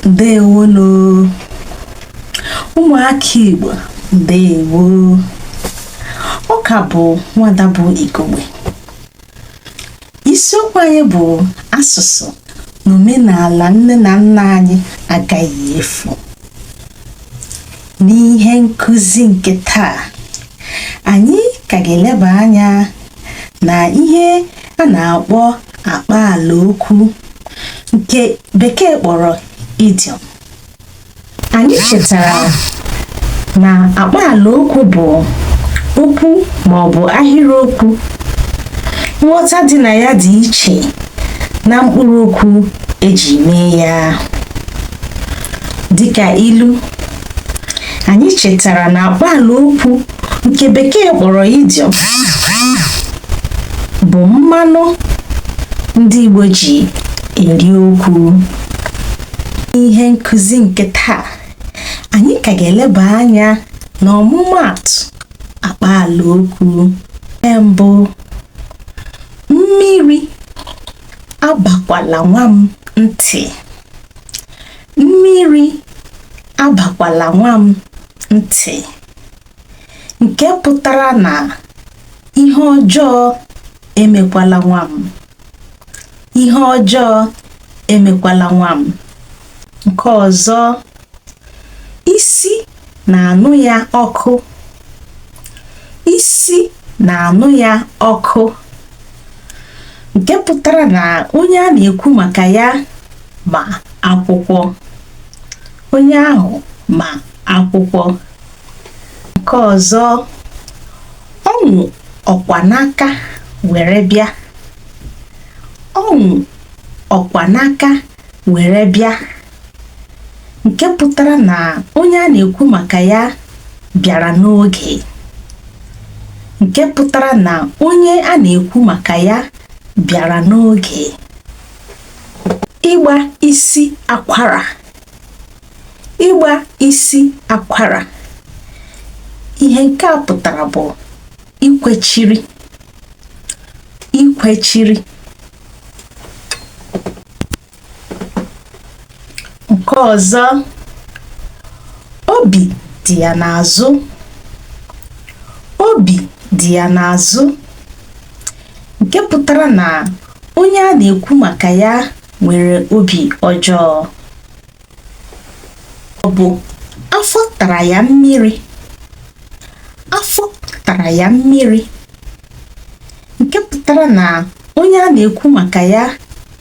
Ndewo no ụmụaka Igbo ndewo. Ọka bụ nwada bụ Igogbe. Isiokwu anyị bụ asụsụ na omenala nne na nna anyị agaghị efu. N'ihe nkụzi nke taa, anyị ka ga-eleba anya na ihe a na-akpọ akpaala okwu nke bekee kpọrọ idiom. Anyị chetara na akpaala okwu bụ okwu ma ọ bụ ahịrịokwu. Nghọta dị na ya dị iche na mkpụrụ okwu eji mee ya. Dịka ilu, anyị chetara na akpaala okwu nke bekee kpọrọ idiom bụ mmanụ ndị Igbo ji eri okwu. Ihe nkụzi nke taa, anyị ka ga-eleba anya n'ọmụmaatụ akpaala okwu. Mbụ, mmiri abakwala nwa m ntị. Mmiri abakwala nwa m ntị, nke pụtara na ihe ọjọọ emekwala nwa m. Ihe ọjọọ emekwala nwa m. Nke ọzọ, isi na-anụ ya ọkụ. Isi na-anụ ya ọkụ, nke pụtara na onye a na-ekwu maka ya ma akwụkwọ. Onye ahụ ma akwụkwọ. Nke ọzọ, ọnwụ ọkwa n'aka were bịa. Ọnwụ ọkwa n'aka were bịa, nke pụtara na onye a na-ekwu maka ya bịara n'oge. Nke pụtara na onye a na-ekwu maka ya bịara n'oge. Ịgba isi akwara. Ịgba isi akwara, ihe nke a pụtara bụ ikwechiri. Ikwechiri. Nke ọzọ, obi dị ya n'azụ. Obi dị ya n'azụ, nke pụtara na onye a na-ekwu maka ya nwere obi ọjọọ. Ọ bụ afọ tara ya mmiri. Afọ tara ya mmiri, nke pụtara na onye a na-ekwu maka ya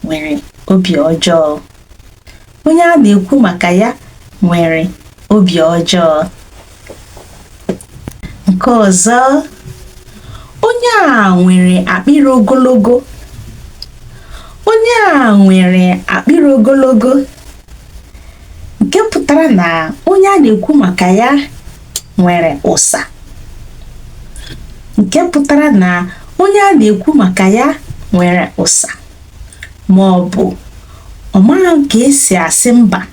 nwere obi ọjọọ. Onye a na-ekwu maka ya nwere obi ọjọọ. Nke ọzọ, onye a nwere akpịrị ogologo. Onye a nwere akpịrị ogologo, nke pụtara na onye a na-ekwu maka ya nwere ụsa. Nke pụtara na onye a na-ekwu maka ya nwere ụsa, ma ọ bụ ọ mara ka esi asị mba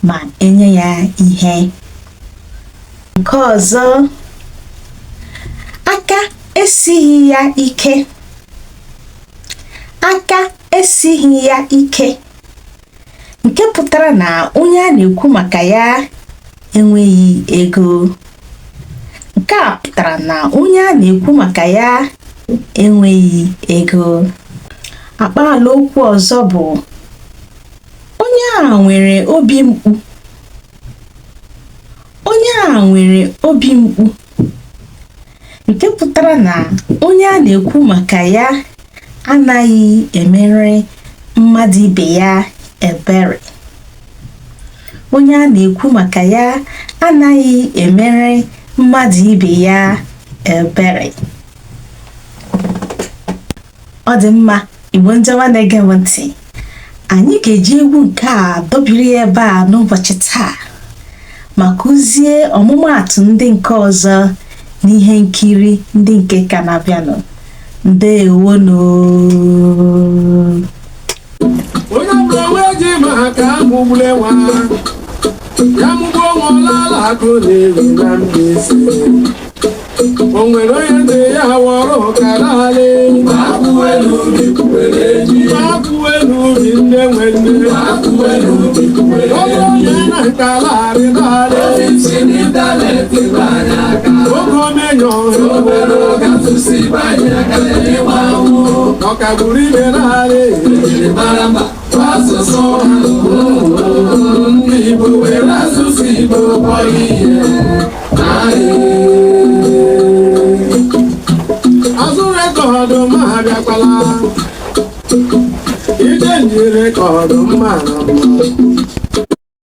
ma enye ya ihe. Nke ọzọ, aka esighị ya ike. Aka esighị ya ike, nke pụtara na onye a na-ekwu maka ya enweghị ego. Nke a pụtara na onye a na-ekwu maka ya enweghị ego. Akpaala okwu ọzọ bụ onye a nwere obi mkpu. Onye a nwere obi mkpu, nke pụtara na onye a na-ekwu maka ya anaghị emere mmadụ ibe ya ebere. Onye a na-ekwu maka ya anaghị emere mmadụ ibe ya ebere. Ọ dị mma, Igbo ndị ọma na-ege m ntị, anyị ga-eji egwu nke a dobiri ebe a n'ụbọchị taa ma kụzie ọmụmaatụ ndị nke ọzọ n'ihe nkiri ndị nke ka na-abịanụ. Ndewonu. Onye mgbe ji maka amụgbule nwa ya mụgbo nwụọlala akụ na-eri na Mbaise. O nwere onye ndị ya wọrọ karalị makwuwelubi ndị nwe nne onye na nkalarị narị oge omenyo ọkagburu ibe narị asụsụ ndị Igbo were asụsụ Igbo kpọrọ ihe azụ rekọdụ ma abịakwala ije nji rekọdụ mma na mma